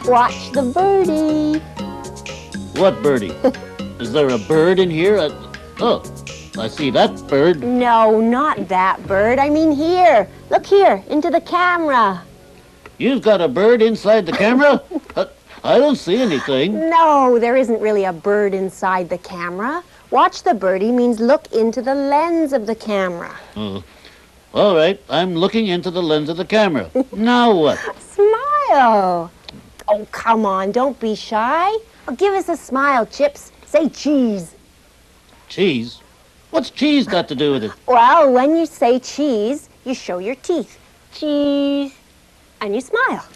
Watch the birdie. What birdie? Is there a bird in here? Oh, I see that bird. No, not that bird. I mean here. Look here, into the camera. You've got a bird inside the camera? I don't see anything. No, there isn't really a bird inside the camera. Watch the birdie means look into the lens of the camera. Oh. All right, I'm looking into the lens of the camera. Now what? Smile. Oh, come on, don't be shy. Oh, give us a smile, Chips. Say cheese. Cheese? What's cheese got to do with it? Well, when you say cheese, you show your teeth. Cheese. And you smile.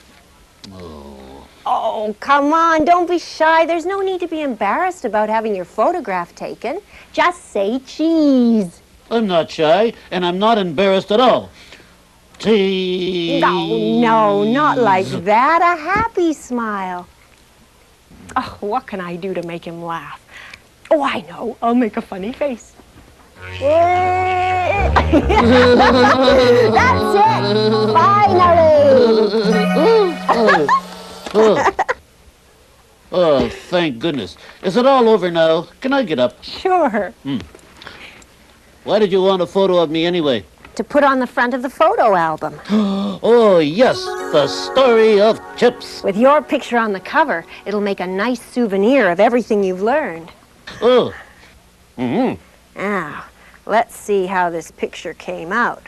Oh, come on, don't be shy. There's no need to be embarrassed about having your photograph taken. Just say cheese. I'm not shy, and I'm not embarrassed at all. Cheese. No, not like that. A happy smile. Oh, what can I do to make him laugh? Oh, I know. I'll make a funny face. That's it. Finally. Oh, thank goodness. Is it all over now? Can I get up? Sure. Why did you want a photo of me anyway? To put on the front of the photo album. Oh, yes, the story of Chips. With your picture on the cover, it'll make a nice souvenir of everything you've learned. Oh. Now, let's see how this picture came out.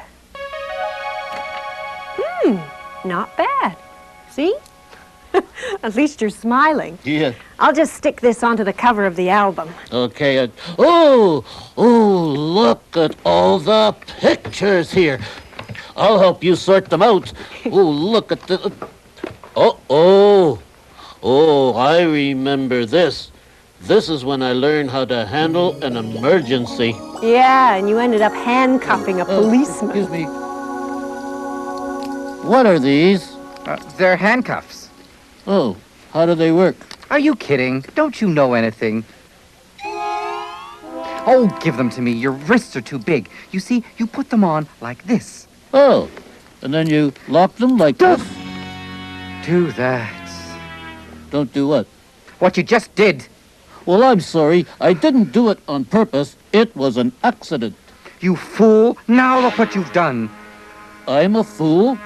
Not bad. See? At least you're smiling. Yeah. I'll just stick this onto the cover of the album. Okay. Oh, look at all the pictures here. I'll help you sort them out. Oh, look at the... Oh, I remember this. This is when I learned how to handle an emergency. Yeah, and you ended up handcuffing a policeman. Excuse me. What are these? They're handcuffs. Oh, how do they work? Are you kidding? Don't you know anything? Oh, give them to me. Your wrists are too big. You see, you put them on like this. Oh, and then you lock them like this? Do that. Don't do what? What you just did. Well, I'm sorry. I didn't do it on purpose. It was an accident. You fool. Now look what you've done. I'm a fool?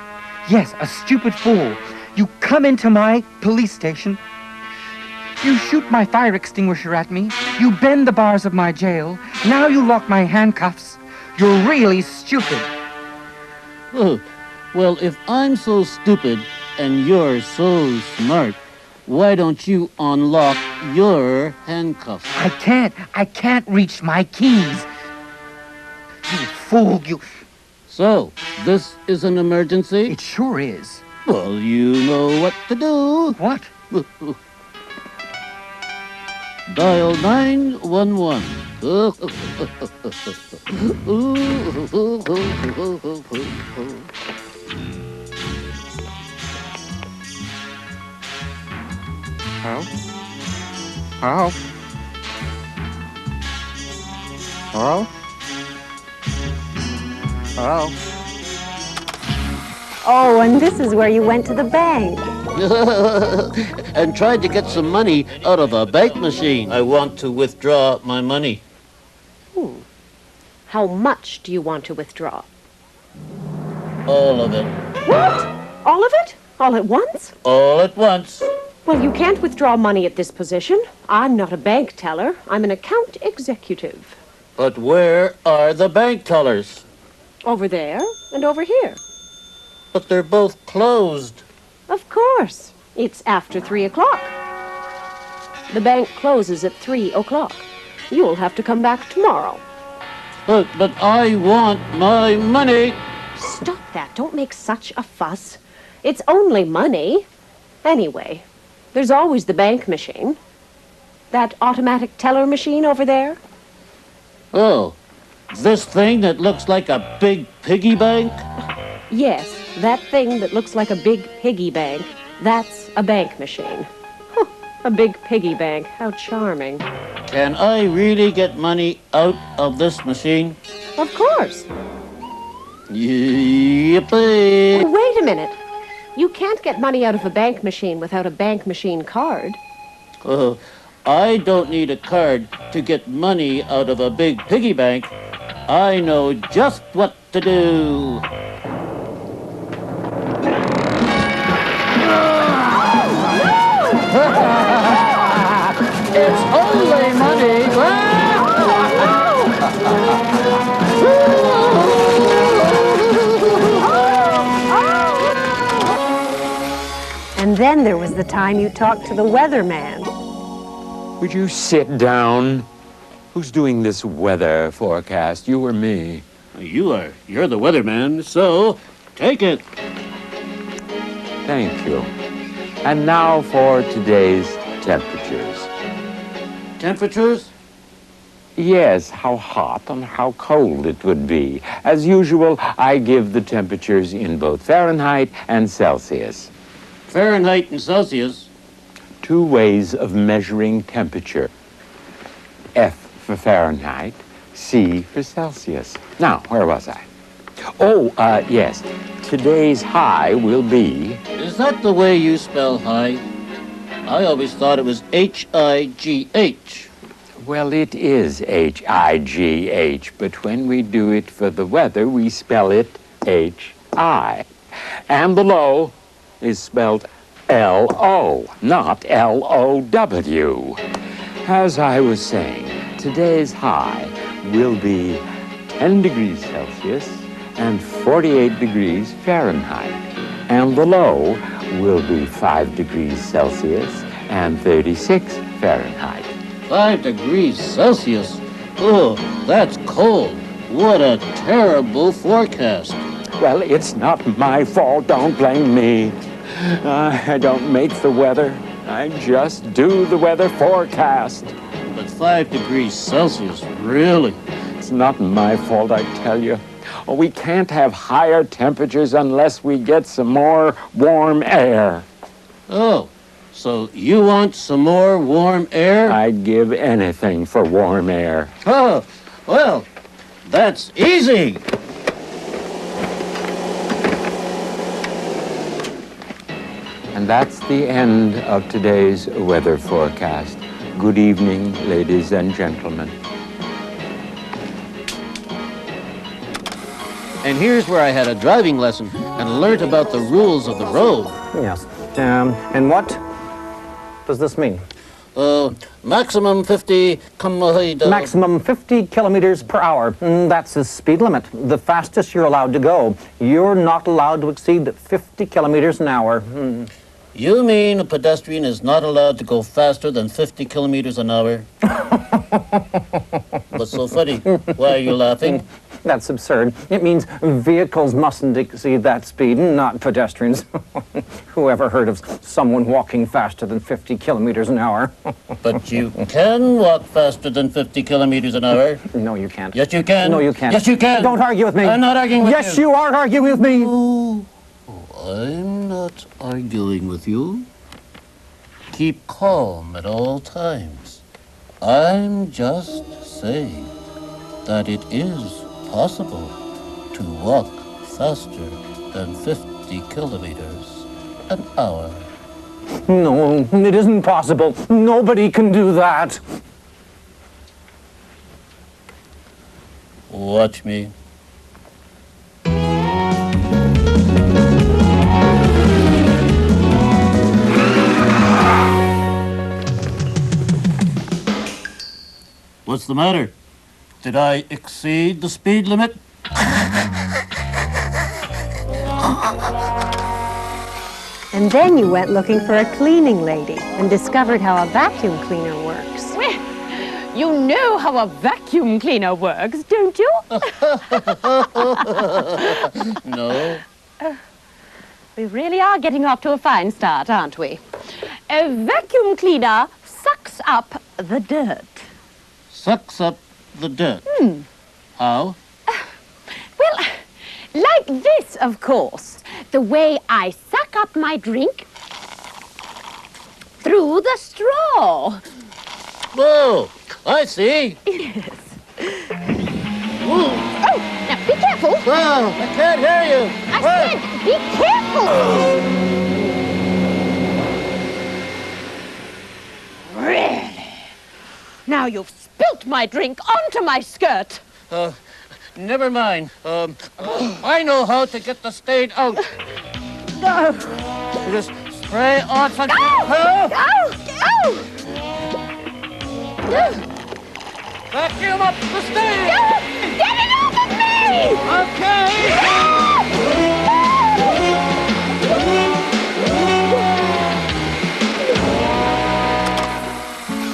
Yes, a stupid fool. You come into my police station. You shoot my fire extinguisher at me. You bend the bars of my jail. Now you lock my handcuffs. You're really stupid. Oh, well, if I'm so stupid and you're so smart, why don't you unlock your handcuffs? I can't reach my keys. You fool, you... So, this is an emergency? It sure is. Well, you know what to do. What? Dial 911. Hello? Hello? Hello? Hello? Oh, and this is where you went to the bank. And tried to get some money out of a bank machine. I want to withdraw my money. How much do you want to withdraw? All of it. What? All of it? All at once? All at once. Well, you can't withdraw money at this position. I'm not a bank teller. I'm an account executive. But where are the bank tellers? Over there and over here. But they're both closed. Of course. It's after 3 o'clock. The bank closes at 3 o'clock. You'll have to come back tomorrow. But I want my money. Stop that. Don't make such a fuss. It's only money. Anyway, there's always the bank machine. That automatic teller machine over there. Oh, this thing that looks like a big piggy bank? Yes, that thing that looks like a big piggy bank. That's a bank machine. Huh, a big piggy bank. How charming. Can I really get money out of this machine? Of course. Yippee! Wait a minute. You can't get money out of a bank machine without a bank machine card. I don't need a card to get money out of a big piggy bank. I know just what to do. It's only money. And then there was the time you talked to the weatherman. Would you sit down? Who's doing this weather forecast, you or me? You are. You're the weatherman, so take it. Thank you. And now for today's temperatures. Temperatures? Yes, how hot and how cold it would be. As usual, I give the temperatures in both Fahrenheit and Celsius. Fahrenheit and Celsius? Two ways of measuring temperature. F for Fahrenheit, C for Celsius. Now, where was I? Oh, yes. Today's high will be... Is that the way you spell high? I always thought it was H-I-G-H. Well, it is H-I-G-H, but when we do it for the weather, we spell it H-I. And the low is spelled L-O, not L-O-W. As I was saying, today's high will be 10 degrees Celsius and 48 degrees Fahrenheit. And the low will be 5 degrees Celsius and 36 Fahrenheit. 5 degrees Celsius? Oh, that's cold. What a terrible forecast. Well, it's not my fault. Don't blame me. I don't make the weather. I just do the weather forecast. But 5 degrees Celsius, really? It's not my fault, I tell you. Oh, we can't have higher temperatures unless we get some more warm air. Oh, so you want some more warm air? I'd give anything for warm air. Oh, well, that's easy. And that's the end of today's weather forecast. Good evening, ladies and gentlemen. And here's where I had a driving lesson and learnt about the rules of the road. Yes. And what does this mean? Maximum 50 Maximum 50 kilometers per hour. That's the speed limit, the fastest you're allowed to go. You're not allowed to exceed 50 kilometers an hour. You mean a pedestrian is not allowed to go faster than 50 kilometers an hour? What's so funny? Why are you laughing? That's absurd. It means vehicles mustn't exceed that speed, not pedestrians. Who ever heard of someone walking faster than 50 kilometers an hour? But you can walk faster than 50 kilometers an hour. No, you can't. Yes, you can. No, you can't. Yes, you can. Don't argue with me. I'm not arguing with you. Yes, you are arguing with me. I'm not arguing with you. Keep calm at all times. I'm just saying that it is possible to walk faster than 50 kilometers an hour. No, it isn't possible. Nobody can do that. Watch me. What's the matter? Did I exceed the speed limit? And then you went looking for a cleaning lady and discovered how a vacuum cleaner works. Well, you know how a vacuum cleaner works, don't you? No. We really are getting off to a fine start, aren't we? A vacuum cleaner sucks up the dirt. Sucks up the dirt. How? Well, like this, of course. The way I suck up my drink through the straw. Whoa, I see. Yes. Oh, now be careful. careful. Whoa, I can't hear you. I said, be careful. Really? Now you've spilt my drink onto my skirt. Never mind. I know how to get the stain out. No. Just spray on some Go! Vacuum up the stain. Get it off of me! Okay.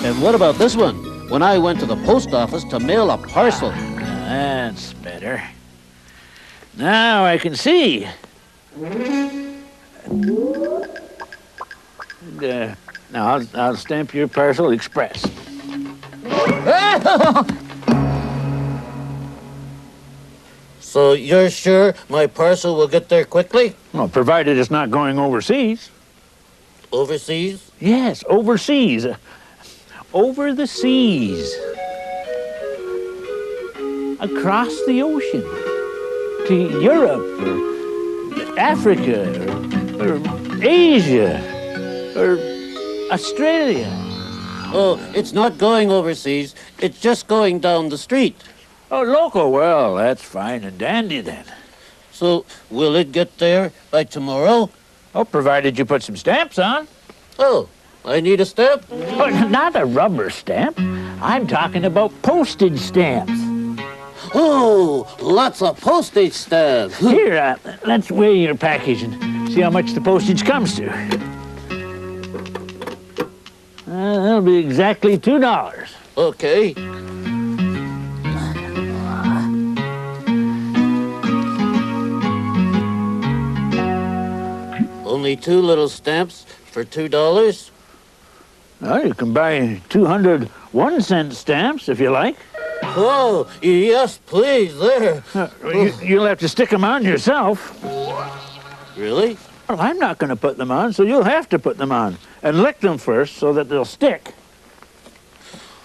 And what about this one? When I went to the post office to mail a parcel. That's better. Now I can see. Now I'll stamp your parcel express. So you're sure my parcel will get there quickly? Well, provided it's not going overseas. Overseas? Yes, overseas. Over the seas. Across the ocean. To Europe, or Africa, or Asia, or Australia. Oh, it's not going overseas. It's just going down the street. Oh, local. Well, that's fine and dandy then. So will it get there by tomorrow? Oh, provided you put some stamps on. Oh, I need a stamp? Oh, not a rubber stamp. I'm talking about postage stamps. Oh, lots of postage stamps. Here, let's weigh your package and see how much the postage comes to. That'll be exactly $2. Okay. Only 2 little stamps for $2? Well, you can buy 200 1-cent stamps if you like. Oh, yes, please, there. You'll have to stick them on yourself. Really? Well, I'm not going to put them on, so you'll have to put them on. And lick them first so that they'll stick.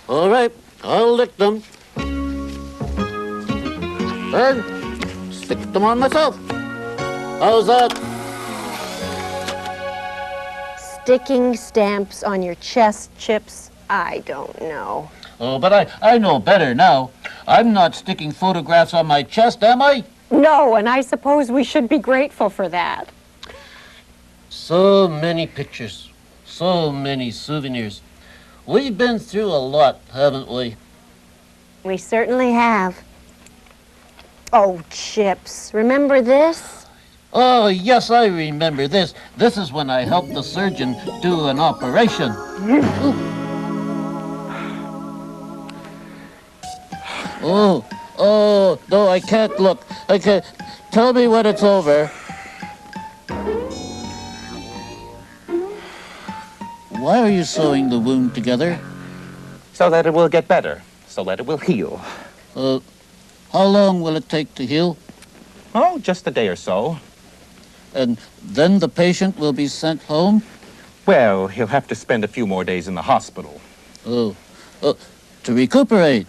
All right, I'll lick them. And stick them on myself. How's that? Sticking stamps on your chest, Chips? I don't know. Oh, but I know better now. I'm not sticking photographs on my chest, am I? No, and I suppose we should be grateful for that. So many pictures, so many souvenirs. We've been through a lot, haven't we? We certainly have. Oh, Chips, remember this? Oh, yes, I remember this. This is when I helped the surgeon do an operation. Oh, no, I can't look. I can't. Tell me when it's over. Why are you sewing the wound together? So that it will get better, so that it will heal. How long will it take to heal? Oh, just a day or so. And then the patient will be sent home? Well, he'll have to spend a few more days in the hospital. Oh, to recuperate.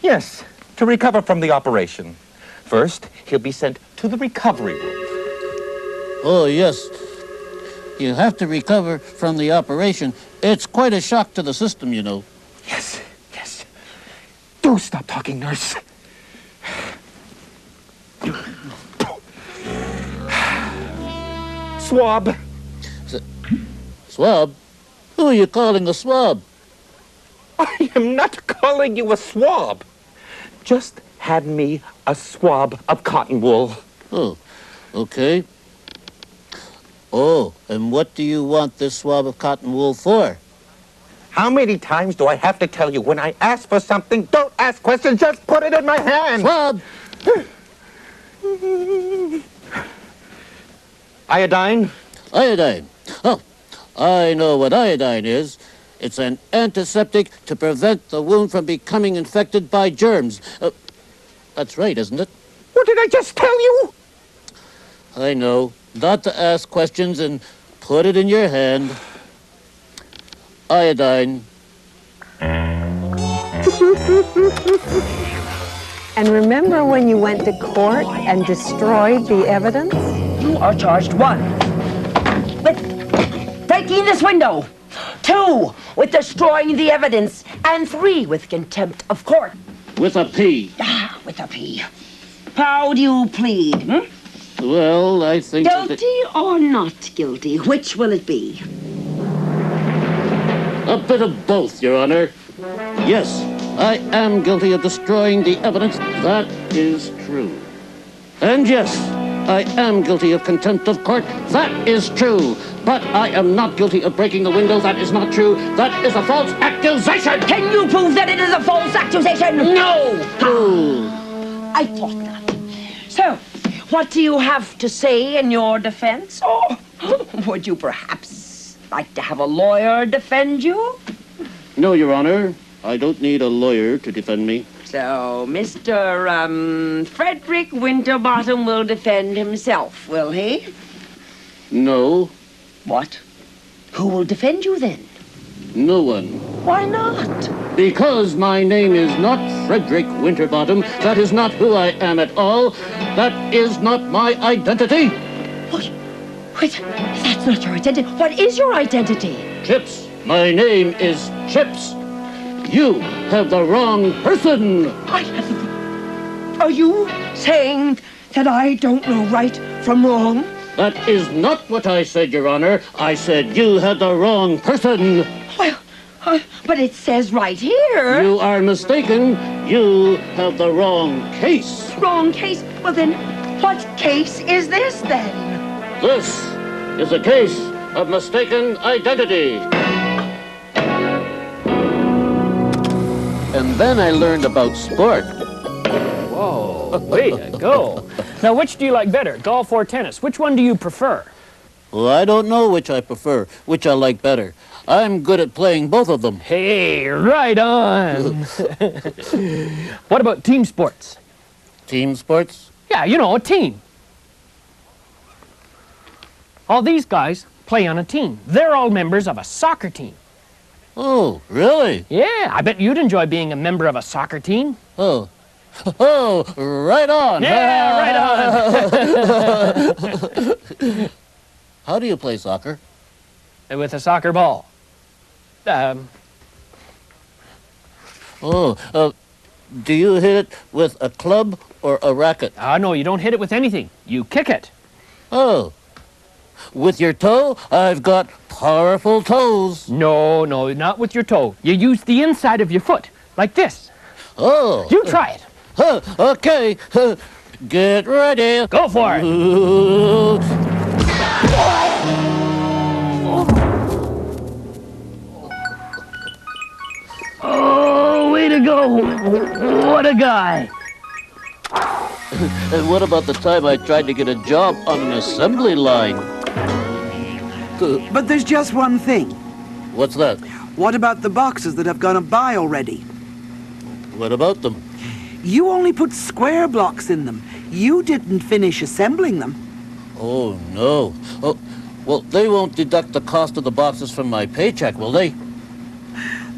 Yes, to recover from the operation. First, he'll be sent to the recovery room. Oh, yes. You have to recover from the operation. It's quite a shock to the system, you know. Yes, yes. Do stop talking, nurse. Swab. Swab? Who are you calling a swab? I am not calling you a swab. Just hand me a swab of cotton wool. Oh, okay. Oh, and what do you want this swab of cotton wool for? How many times do I have to tell you when I ask for something, don't ask questions, just put it in my hand? Swab! Iodine? Iodine. Oh, I know what iodine is. It's an antiseptic to prevent the wound from becoming infected by germs. That's right, isn't it? What did I just tell you? I know. Not to ask questions and put it in your hand. Iodine. And remember when you went to court and destroyed the evidence? You are charged 1 with breaking this window, 2 with destroying the evidence, and 3 with contempt of court. With a P. Ah, with a P. How do you plead, Well, I think Guilty or not guilty? Which will it be? a bit of both, Your Honor. Yes, I am guilty of destroying the evidence. That is true. And yes, I am guilty of contempt of court. That is true. But I am not guilty of breaking the window. That is not true. That is a false accusation. Can you prove that it is a false accusation? No! Prove. I thought that. So, what do you have to say in your defense? Or would you perhaps like to have a lawyer defend you? No, Your Honor. I don't need a lawyer to defend me. So, Mr. Frederick Winterbottom will defend himself, will he? No, What? Who will defend you then? no one. Why not? Because my name is not Frederick Winterbottom. That is not who I am at all. That is not my identity. What? Wait, that's not your identity. What is your identity? Chips. My name is Chips. You have the wrong person. I have the... Are you saying that I don't know right from wrong? That is not what I said, Your Honor. I said you had the wrong person. Well, but it says right here. You are mistaken. You have the wrong case. Wrong case. Well then, what case is this then? This is a case of mistaken identity. And then I learned about sport. Whoa, way to go. Now, which do you like better, golf or tennis? Which one do you prefer? Well, I don't know which I prefer, which I like better. I'm good at playing both of them. Hey, right on. What about team sports? Team sports? Yeah, you know, a team. All these guys play on a team. They're all members of a soccer team. Oh, really? Yeah, I bet you'd enjoy being a member of a soccer team. Oh. Oh, right on. Yeah, right on. How do you play soccer? With a soccer ball. Do you hit it with a club or a racket? No, you don't hit it with anything. You kick it. Oh. With your toe? I've got powerful toes. No, not with your toe. You use the inside of your foot, like this. Oh. You try it. Okay. Get ready. Go for it. Oh, way to go. What a guy. And what about the time I tried to get a job on an assembly line? But there's just one thing. What's that? What about the boxes that have gone by already? What about them? You only put square blocks in them. You didn't finish assembling them. Oh, no. Oh, well, they won't deduct the cost of the boxes from my paycheck, will they?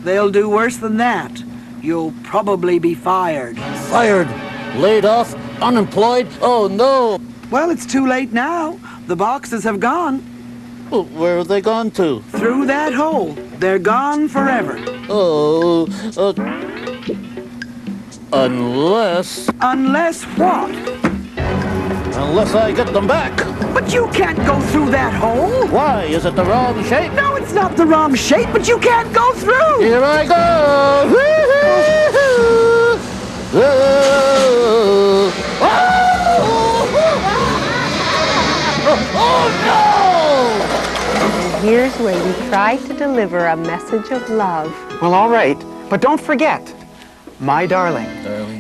They'll do worse than that. You'll probably be fired. Fired? Laid off? Unemployed? Oh, no. Well, it's too late now. The boxes have gone. Well, where have they gone to? Through that hole. They're gone forever. Oh, unless... Unless what? Unless I get them back. But you can't go through that hole. Why? Is it the wrong shape? No, it's not the wrong shape, but you can't go through. Here I go. Oh, no! Here's where you try to deliver a message of love. Well, all right, but don't forget, my darling,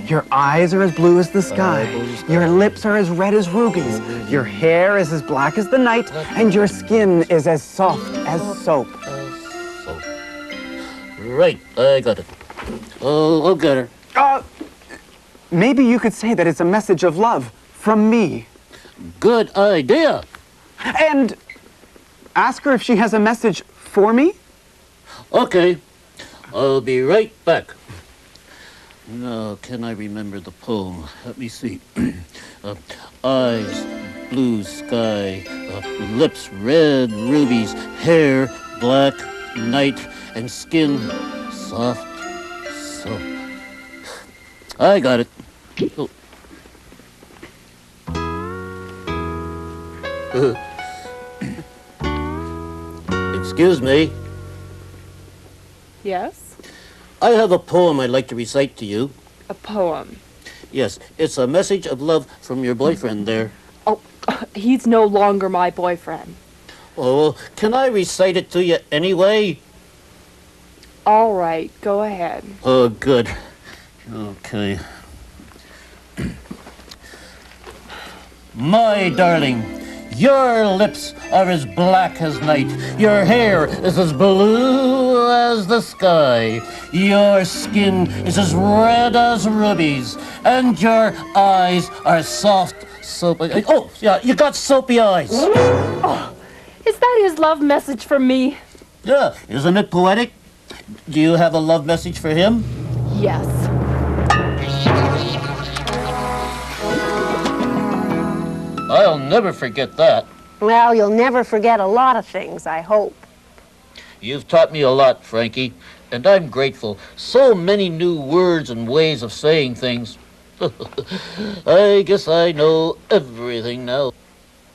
your eyes are as blue as the sky, your lips are as red as rubies, your hair is as black as the night, and your skin is as soft as soap. Right, I got it. Oh, I'll get her. Maybe you could say that it's a message of love from me. Good idea. And ask her if she has a message for me. Okay, I'll be right back. Now, can I remember the poem? Let me see. Eyes, blue sky, lips, red rubies, hair, black night, and skin, soft soap. I got it. Oh. Excuse me. Yes? I have a poem I'd like to recite to you. A poem? Yes, it's a message of love from your boyfriend there. Oh, he's no longer my boyfriend. Oh, can I recite it to you anyway? All right, go ahead. Oh, good. Okay. My darling, your lips are as black as night. Your hair is as blue as the sky. Your skin is as red as rubies. And your eyes are soft, soapy. Oh, yeah, you got soapy eyes. Oh, is that his love message for me? Yeah, isn't it poetic? Do you have a love message for him? Yes. I'll never forget that. Well, you'll never forget a lot of things, I hope. You've taught me a lot, Frankie, and I'm grateful. So many new words and ways of saying things. I guess I know everything now.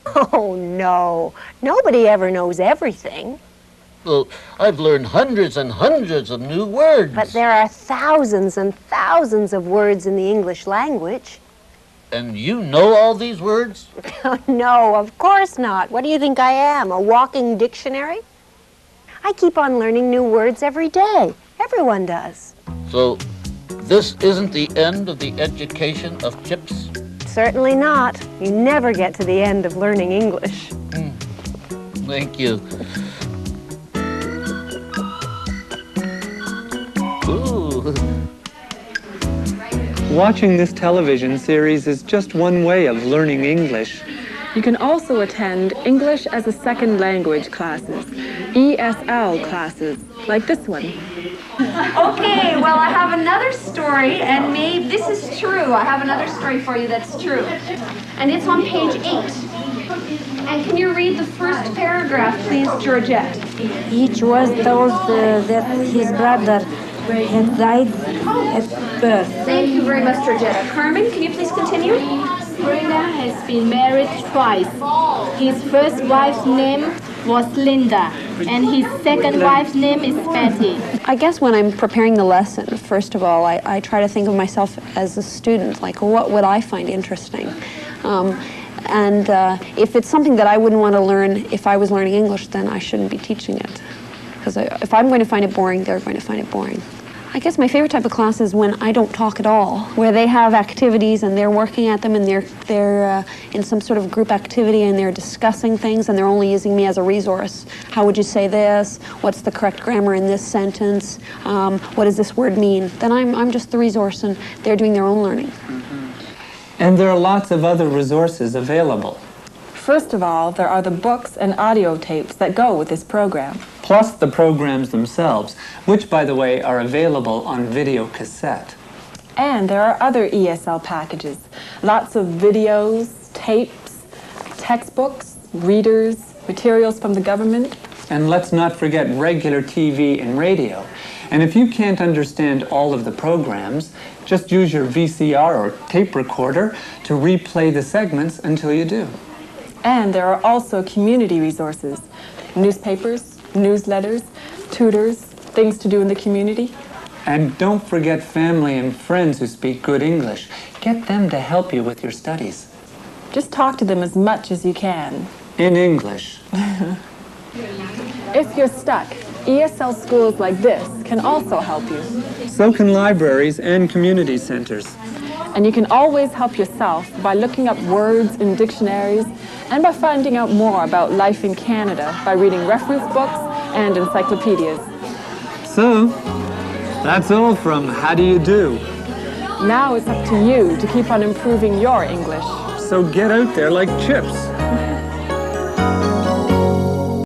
Oh, no. Nobody ever knows everything. Well, I've learned hundreds and hundreds of new words. But there are thousands and thousands of words in the English language. And you know all these words? No, of course not. What do you think I am, a walking dictionary? I keep on learning new words every day. Everyone does. So, this isn't the end of the education of Chips? Certainly not. You never get to the end of learning English. Thank you. Ooh. Watching this television series is just one way of learning English. You can also attend English as a Second Language classes, ESL classes, like this one. Okay, well, I have another story, and maybe this is true. I have another story for you that's true. And it's on page 8. And can you read the first paragraph, please, Georgette? Each was told that his brother had died at birth. Thank you very much, Georgette. Carmen, can you please continue? Brenda has been married twice. His first wife's name was Linda, and his second wife's name is Betty. I guess when I'm preparing the lesson, first of all, I try to think of myself as a student, like what would I find interesting? If it's something that I wouldn't want to learn if I was learning English, then I shouldn't be teaching it. Because if I'm going to find it boring, they're going to find it boring. I guess my favorite type of class is when I don't talk at all, where they have activities and they're working at them and they're in some sort of group activity and they're discussing things and they're only using me as a resource. How would you say this? What's the correct grammar in this sentence? What does this word mean? Then I'm just the resource and they're doing their own learning. And there are lots of other resources available. First of all, there are the books and audio tapes that go with this program. Plus the programs themselves, which, by the way, are available on video cassette. And there are other ESL packages. Lots of videos, tapes, textbooks, readers, materials from the government. And let's not forget regular TV and radio. And if you can't understand all of the programs, just use your VCR or tape recorder to replay the segments until you do. And there are also community resources, newspapers, newsletters, tutors, things to do in the community. And don't forget family and friends who speak good English. Get them to help you with your studies. Just talk to them as much as you can. In English. If you're stuck, ESL schools like this can also help you. So can libraries and community centers. And you can always help yourself by looking up words in dictionaries and by finding out more about life in Canada by reading reference books and encyclopedias. So, that's all from How Do You Do? Now it's up to you to keep on improving your English. So get out there like Chips.